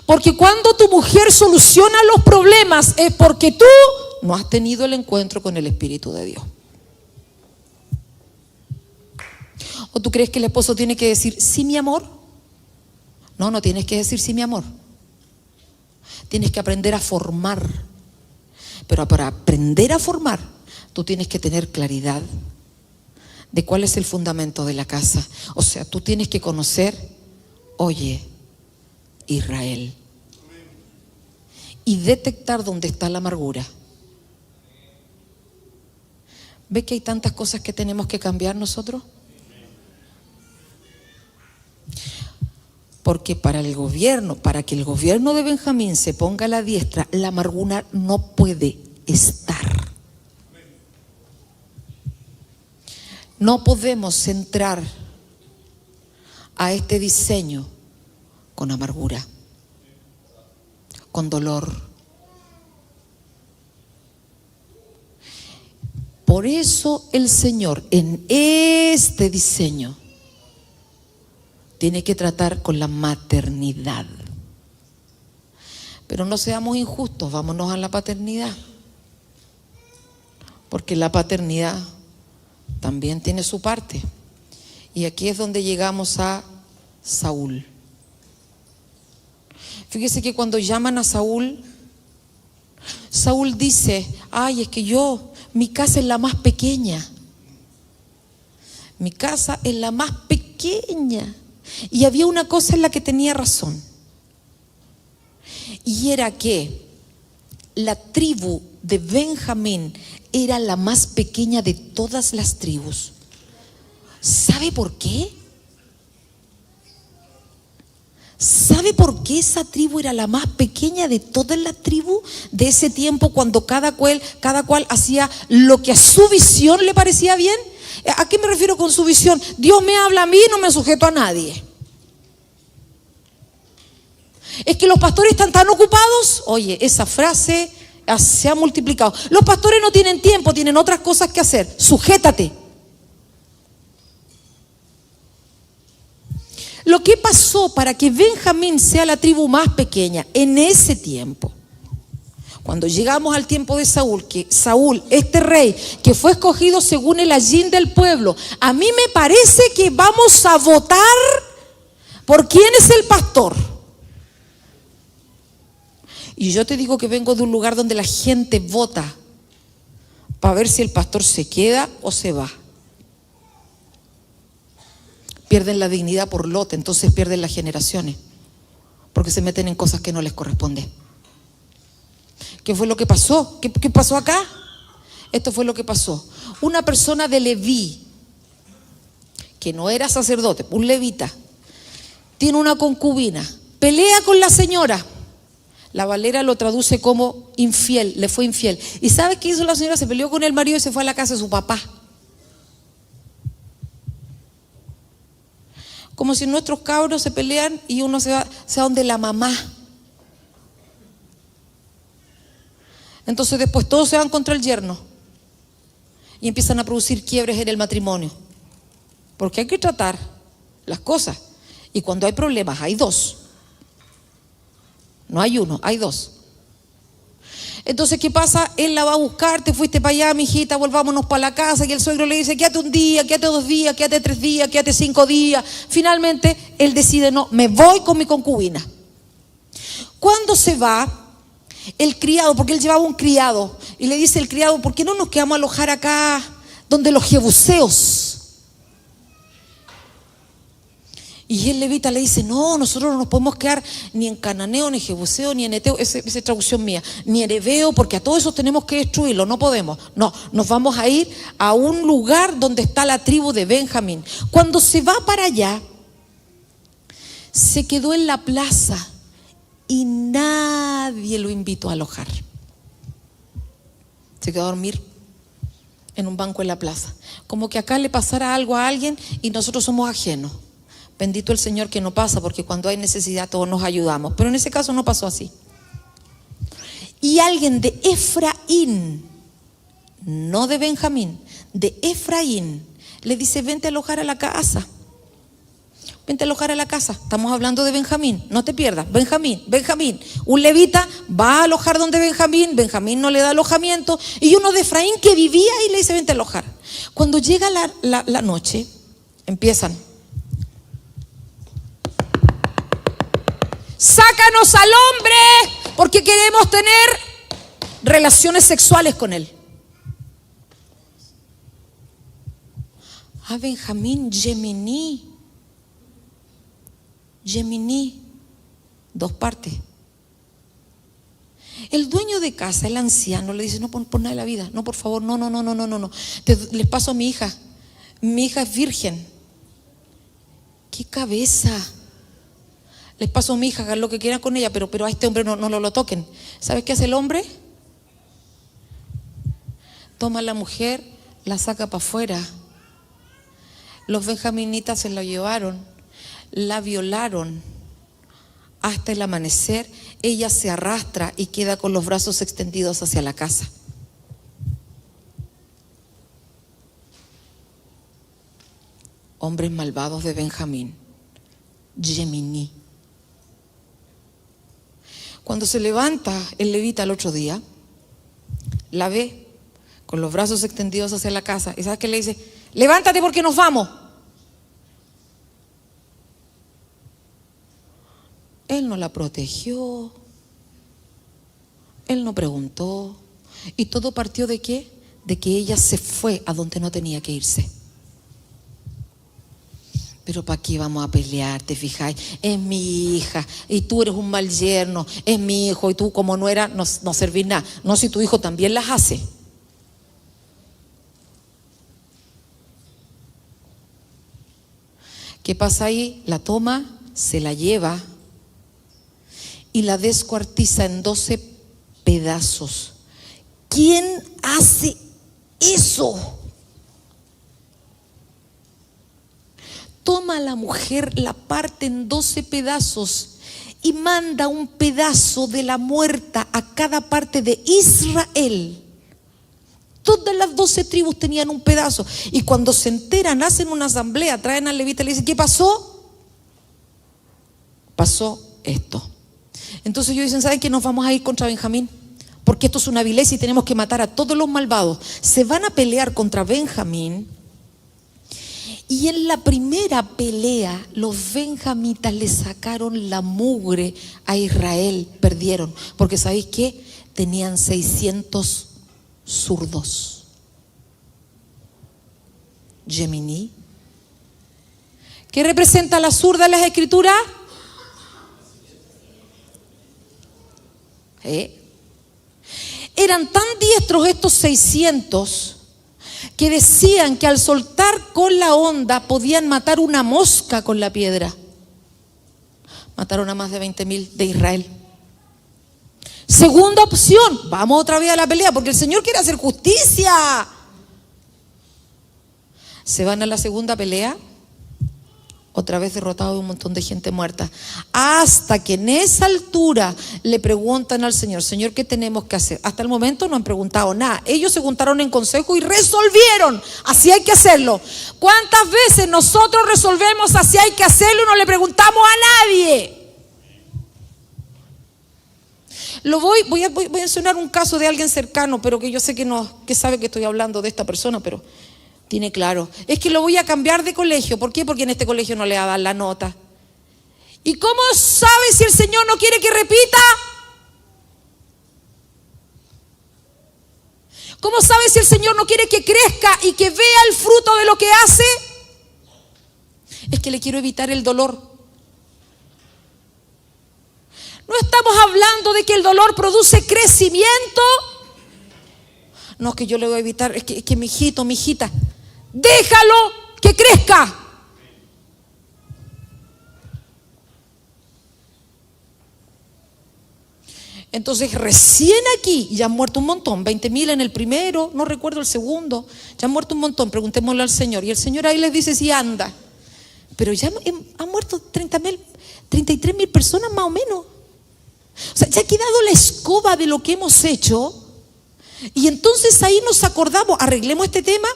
Porque cuando tu mujer soluciona los problemas es porque tú no has tenido el encuentro con el Espíritu de Dios. ¿O tú crees que el esposo tiene que decir, sí, mi amor? No, no tienes que decir, sí, mi amor. Tienes que aprender a formar. Pero para aprender a formar, tú tienes que tener claridad de cuál es el fundamento de la casa. O sea, tú tienes que conocer, oye, Israel. Y detectar dónde está la amargura. ¿Ves que hay tantas cosas que tenemos que cambiar nosotros? Porque para que el gobierno de Benjamín se ponga a la diestra, la amargura no puede estar. No podemos entrar a este diseño con amargura, con dolor. Por eso el Señor en este diseño tiene que tratar con la maternidad. Pero no seamos injustos, vámonos a la paternidad. Porque la paternidad también tiene su parte. Y aquí es donde llegamos a Saúl. Fíjese que cuando llaman a Saúl, Saúl dice, ay, es que mi casa es la más pequeña. Mi casa es la más pequeña. Y había una cosa en la que tenía razón. Y era que la tribu de Benjamín era la más pequeña de todas las tribus. ¿Sabe por qué? ¿Sabe por qué esa tribu era la más pequeña de todas las tribus de ese tiempo, cuando cada cual hacía lo que a su visión le parecía bien? ¿A qué me refiero con su visión? Dios me habla a mí y no me sujeto a nadie. Es que los pastores están tan ocupados. Oye, esa frase se ha multiplicado. Los pastores no tienen tiempo, tienen otras cosas que hacer. Sujétate. Lo que pasó para que Benjamín sea la tribu más pequeña en ese tiempo, cuando llegamos al tiempo de Saúl, que Saúl, este rey, que fue escogido según el allín del pueblo, a mí me parece que vamos a votar por quién es el pastor. Y yo te digo que vengo de un lugar donde la gente vota para ver si el pastor se queda o se va. Pierden la dignidad por lote, entonces pierden las generaciones, porque se meten en cosas que no les corresponden. ¿Qué fue lo que pasó? ¿Qué pasó acá? Esto fue lo que pasó. Una persona de Leví, que no era sacerdote, un levita, tiene una concubina, pelea con la señora. La Valera lo traduce como infiel, le fue infiel. ¿Y sabe qué hizo la señora? Se peleó con el marido y se fue a la casa de su papá. Como si nuestros cabros se pelean y uno se va donde la mamá. Entonces después todos se van contra el yerno y empiezan a producir quiebres en el matrimonio, porque hay que tratar las cosas, y cuando hay problemas hay dos, no hay uno, hay dos. Entonces, ¿qué pasa? Él la va a buscar, te fuiste para allá, mijita, volvámonos para la casa, y el suegro le dice, quédate un día, quédate 2 días, quédate 3 días, quédate 5 días. Finalmente él decide, no, me voy con mi concubina. Cuando se va, el criado, porque él llevaba un criado, y le dice el criado, ¿por qué no nos quedamos a alojar acá donde los jebuseos? Y el levita le dice, no, nosotros no nos podemos quedar ni en cananeo, ni jebuseo, ni en eteo, esa es traducción mía, ni en heveo, porque a todos esos tenemos que destruirlo, no podemos. No, nos vamos a ir a un lugar donde está la tribu de Benjamín. Cuando se va para allá, se quedó en la plaza y nadie lo invitó a alojar. Se quedó a dormir en un banco en la plaza. Como que acá le pasara algo a alguien y nosotros somos ajenos. Bendito el Señor que no pasa, porque cuando hay necesidad todos nos ayudamos. Pero en ese caso no pasó así. Y alguien de Efraín, no de Benjamín, de Efraín, le dice: vente a alojar a la casa. Vente a alojar a la casa. Estamos hablando de Benjamín, no te pierdas. Benjamín. Un levita va a alojar donde Benjamín. Benjamín no le da alojamiento. Y uno de Efraín que vivía ahí le dice: vente a alojar. Cuando llega la noche, empiezan: sácanos al hombre, porque queremos tener relaciones sexuales con él. A Benjamín, Gemini, dos partes. El dueño de casa, el anciano, le dice: no, por nada de la vida, no, por favor, no. Les paso a mi hija es virgen. ¡Qué cabeza! Les paso a mi hija, hagan lo que quieran con ella, pero a este hombre no lo toquen. ¿Sabes qué hace el hombre? Toma a la mujer, la saca para afuera. Los benjaminitas se la llevaron, la violaron hasta el amanecer. Ella se arrastra y queda con los brazos extendidos hacia la casa. Hombres malvados de Benjamín, Gemini. Cuando se levanta el levita al otro día, la ve con los brazos extendidos hacia la casa. ¿Y sabes qué le dice? Levántate porque nos vamos. Él no la protegió, él no preguntó. ¿Y todo partió de qué? De que ella se fue a donde no tenía que irse. Pero ¿para qué vamos a pelear? ¿Te fijáis? Es mi hija y tú eres un mal yerno. Es mi hijo y tú, como no era, no servís nada. No, si tu hijo también las hace. ¿Qué pasa ahí? La toma, se la lleva y la descuartiza en 12 pedazos. ¿Quién hace eso? Toma a la mujer, la parte en 12 pedazos y manda un pedazo de la muerta a cada parte de Israel. Todas las 12 tribus tenían un pedazo. Y cuando se enteran, hacen una asamblea, traen al levita y le dicen: ¿qué pasó? Pasó esto. Entonces ellos dicen: ¿saben qué? Nos vamos a ir contra Benjamín, porque esto es una vileza y tenemos que matar a todos los malvados. Se van a pelear contra Benjamín. Y en la primera pelea, los benjamitas le sacaron la mugre a Israel. Perdieron, porque ¿sabéis qué? Tenían 600 zurdos. Gemini. ¿Qué representa la zurda en las escrituras? Eran tan diestros estos 600 que decían que al soltar con la onda podían matar una mosca con la piedra. Mataron a más de 20.000 de Israel. Segunda opción, vamos otra vez a la pelea, porque el Señor quiere hacer justicia. Se van a la segunda pelea, otra vez derrotado y un montón de gente muerta. Hasta que en esa altura le preguntan al Señor: Señor, ¿qué tenemos que hacer? Hasta el momento no han preguntado nada. Ellos se juntaron en consejo y resolvieron: así hay que hacerlo. ¿Cuántas veces nosotros resolvemos así hay que hacerlo y no le preguntamos a nadie? Voy a mencionar un caso de alguien cercano, pero que yo sé que sabe que estoy hablando de esta persona, pero tiene claro. Es que lo voy a cambiar de colegio. ¿Por qué? Porque en este colegio no le va a dar la nota. ¿Y cómo sabe si el Señor no quiere que repita? ¿Cómo sabe si el Señor no quiere que crezca y que vea el fruto de lo que hace? Es que le quiero evitar el dolor. No estamos hablando de que el dolor produce crecimiento. No, es que yo le voy a evitar, es que mi hijito, mi hijita, déjalo que crezca. Entonces recién aquí ya han muerto un montón, 20.000 en el primero, no recuerdo el segundo, ya han muerto un montón, preguntémosle al Señor. Y el Señor ahí les dice, sí, anda. Pero ya han muerto 33.000 personas más o menos. O sea, ya ha quedado la escoba de lo que hemos hecho. Y entonces ahí nos acordamos, arreglemos este tema,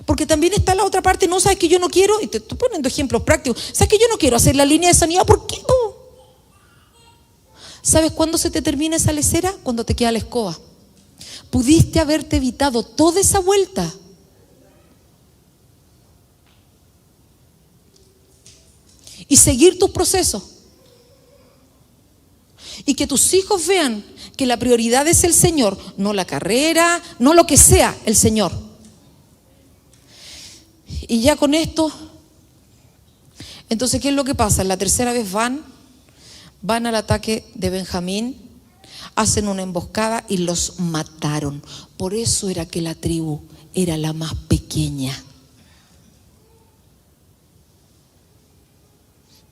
porque también está la otra parte, no, sabes que yo no quiero, y te estoy poniendo ejemplos prácticos, sabes que yo no quiero hacer la línea de sanidad, ¿por qué no? ¿Sabes cuándo se te termina esa lecera? Cuando te queda la escoba. Pudiste haberte evitado toda esa vuelta. Y seguir tus procesos. Y que tus hijos vean que la prioridad es el Señor, no la carrera, no lo que sea, el Señor. Y ya con esto, entonces, ¿qué es lo que pasa? La tercera vez van al ataque de Benjamín, hacen una emboscada y los mataron. Por eso era que la tribu era la más pequeña.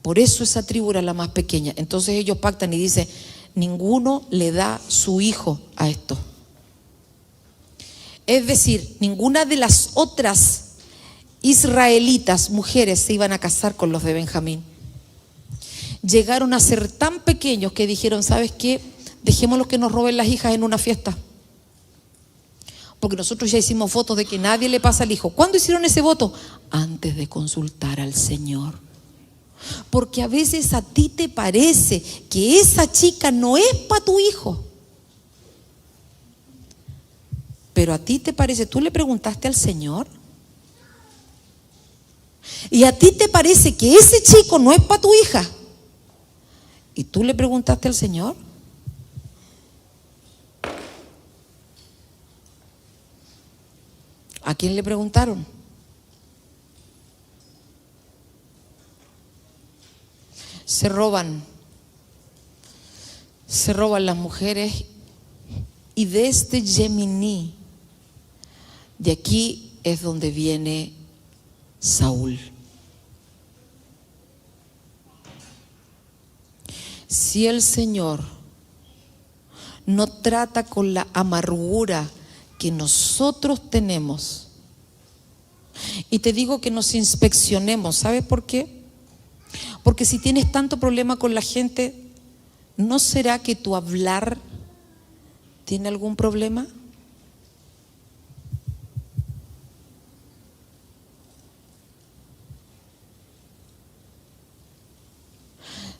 Por eso esa tribu era la más pequeña. Entonces ellos pactan y dicen, ninguno le da su hijo a esto. Es decir, ninguna de las otras israelitas, mujeres, se iban a casar con los de Benjamín. Llegaron a ser tan pequeños que dijeron, ¿sabes qué? Dejémoslos que nos roben las hijas en una fiesta. Porque nosotros ya hicimos votos de que nadie le pasa al hijo. ¿Cuándo hicieron ese voto? Antes de consultar al Señor. Porque a veces a ti te parece que esa chica no es para tu hijo. Pero a ti te parece, ¿tú le preguntaste al Señor? Y a ti te parece que ese chico no es para tu hija. ¿Y tú le preguntaste al Señor? ¿A quién le preguntaron? Se roban las mujeres, y de este Yeminí, de aquí es donde viene Saúl. Si el Señor no trata con la amargura que nosotros tenemos, y te digo que nos inspeccionemos, ¿sabes por qué? Porque si tienes tanto problema con la gente, ¿no será que tu hablar tiene algún problema?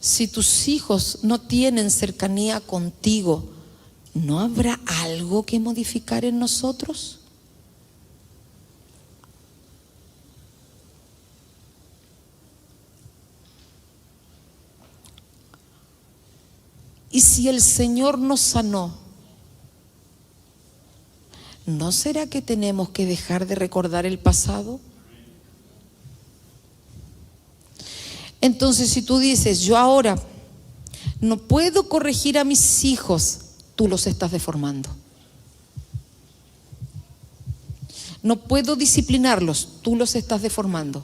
Si tus hijos no tienen cercanía contigo, ¿no habrá algo que modificar en nosotros? Y si el Señor nos sanó, ¿no será que tenemos que dejar de recordar el pasado? Entonces, si tú dices, yo ahora no puedo corregir a mis hijos, tú los estás deformando. No puedo disciplinarlos, tú los estás deformando.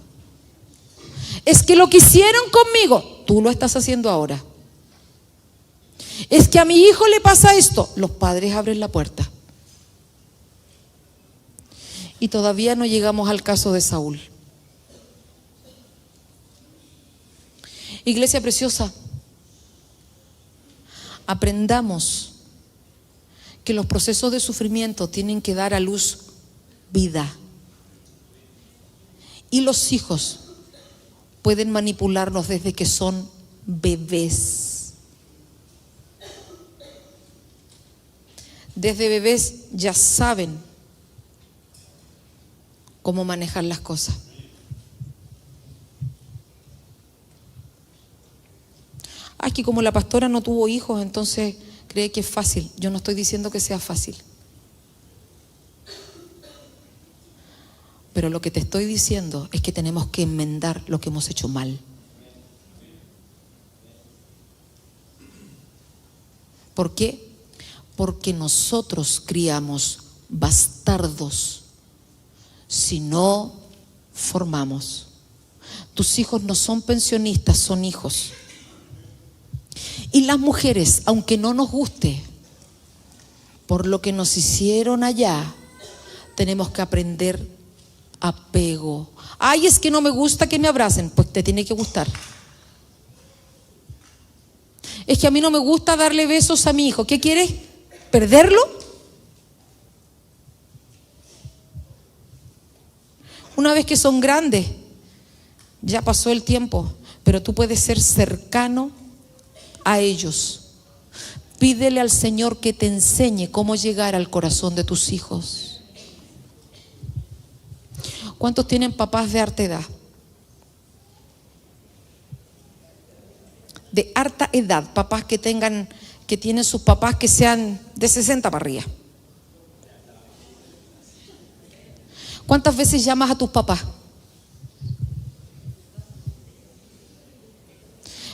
Es que lo que hicieron conmigo, tú lo estás haciendo ahora. Es que a mi hijo le pasa esto, los padres abren la puerta. Y todavía no llegamos al caso de Saúl. Iglesia preciosa, aprendamos que los procesos de sufrimiento tienen que dar a luz vida. Y los hijos pueden manipularnos desde que son bebés. Desde bebés ya saben cómo manejar las cosas. Que como la pastora no tuvo hijos, entonces cree que es fácil. Yo no estoy diciendo que sea fácil. Pero lo que te estoy diciendo es que tenemos que enmendar lo que hemos hecho mal. ¿Por qué? Porque nosotros criamos bastardos si no formamos. Tus hijos no son pensionistas, son hijos. Y las mujeres, aunque no nos guste, por lo que nos hicieron allá, tenemos que aprender apego. Ay, es que no me gusta que me abracen. Pues te tiene que gustar. Es que a mí no me gusta darle besos a mi hijo. ¿Qué quieres? ¿Perderlo? Una vez que son grandes, ya pasó el tiempo, pero tú puedes ser cercano a ellos. Pídele al Señor que te enseñe cómo llegar al corazón de tus hijos. ¿Cuántos tienen papás de harta edad? De harta edad, papás que tienen sus papás que sean de 60 para arriba. ¿Cuántas veces llamas a tus papás?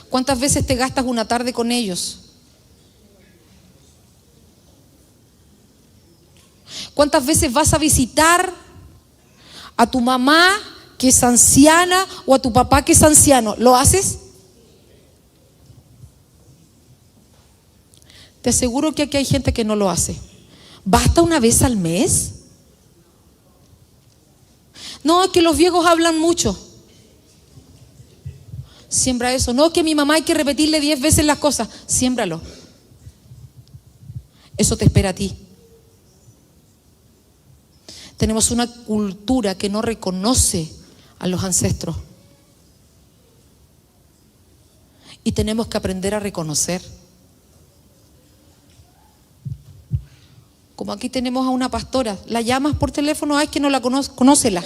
¿Cuántas veces te gastas una tarde con ellos? ¿Cuántas veces vas a visitar a tu mamá que es anciana o a tu papá que es anciano? ¿Lo haces? Te aseguro que aquí hay gente que no lo hace. ¿Basta una vez al mes? No, es que los viejos hablan mucho. Siembra eso. No, que a mi mamá hay que repetirle 10 veces las cosas. Siémbralo. Eso te espera a ti. Tenemos una cultura que no reconoce a los ancestros. Y tenemos que aprender a reconocer. Como aquí tenemos a una pastora, la llamas por teléfono, ay, que no la conozco, conócela.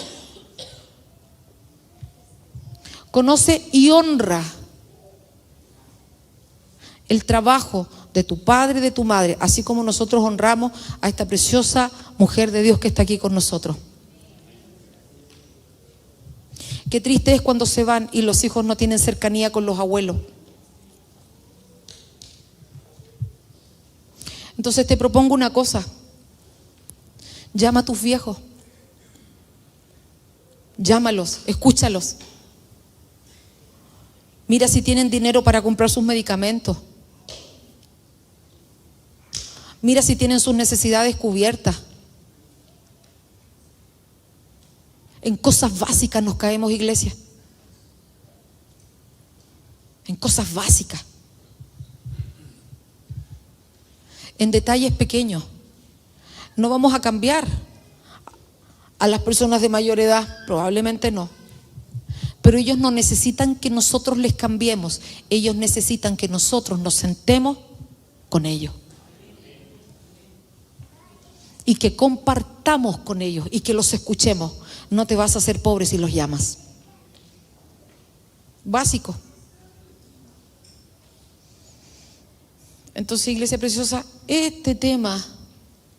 Conoce y honra el trabajo de tu padre y de tu madre, así como nosotros honramos a esta preciosa mujer de Dios que está aquí con nosotros. Qué triste es cuando se van y los hijos no tienen cercanía con los abuelos. Entonces te propongo una cosa. Llama a tus viejos. Llámalos, escúchalos. Mira si tienen dinero para comprar sus medicamentos. Mira si tienen sus necesidades cubiertas. En cosas básicas nos caemos, iglesia. En cosas básicas. En detalles pequeños. No vamos a cambiar a las personas de mayor edad, probablemente no. Pero ellos no necesitan que nosotros les cambiemos. Ellos necesitan que nosotros nos sentemos con ellos. Y que compartamos con ellos y que los escuchemos. No te vas a hacer pobre si los llamas. Básico. Entonces, iglesia preciosa, este tema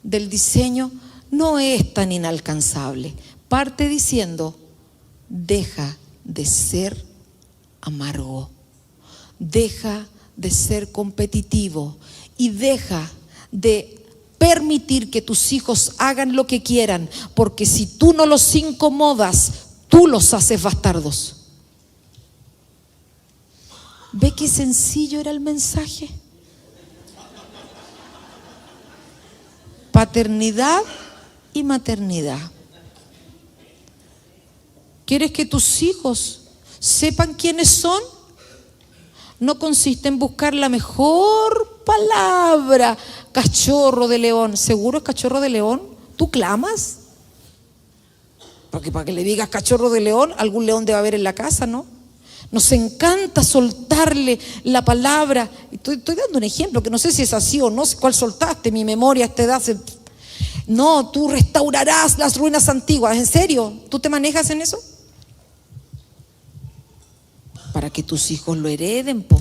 del diseño no es tan inalcanzable. Parte diciendo, deja de ser amargo, deja de ser competitivo y deja de permitir que tus hijos hagan lo que quieran, porque si tú no los incomodas, tú los haces bastardos. ¿Ve qué sencillo era el mensaje? Paternidad y maternidad. ¿Quieres que tus hijos sepan quiénes son? No consiste en buscar la mejor palabra. Cachorro de león. ¿Seguro es cachorro de león? ¿Tú clamas? Porque para que le digas cachorro de león, algún león debe haber en la casa, ¿no? Nos encanta soltarle la palabra. Estoy dando un ejemplo que no sé si es así o no sé cuál soltaste. Mi memoria a esta edad No, tú restaurarás las ruinas antiguas. ¿En serio? ¿Tú te manejas en eso? Para que tus hijos lo hereden, po.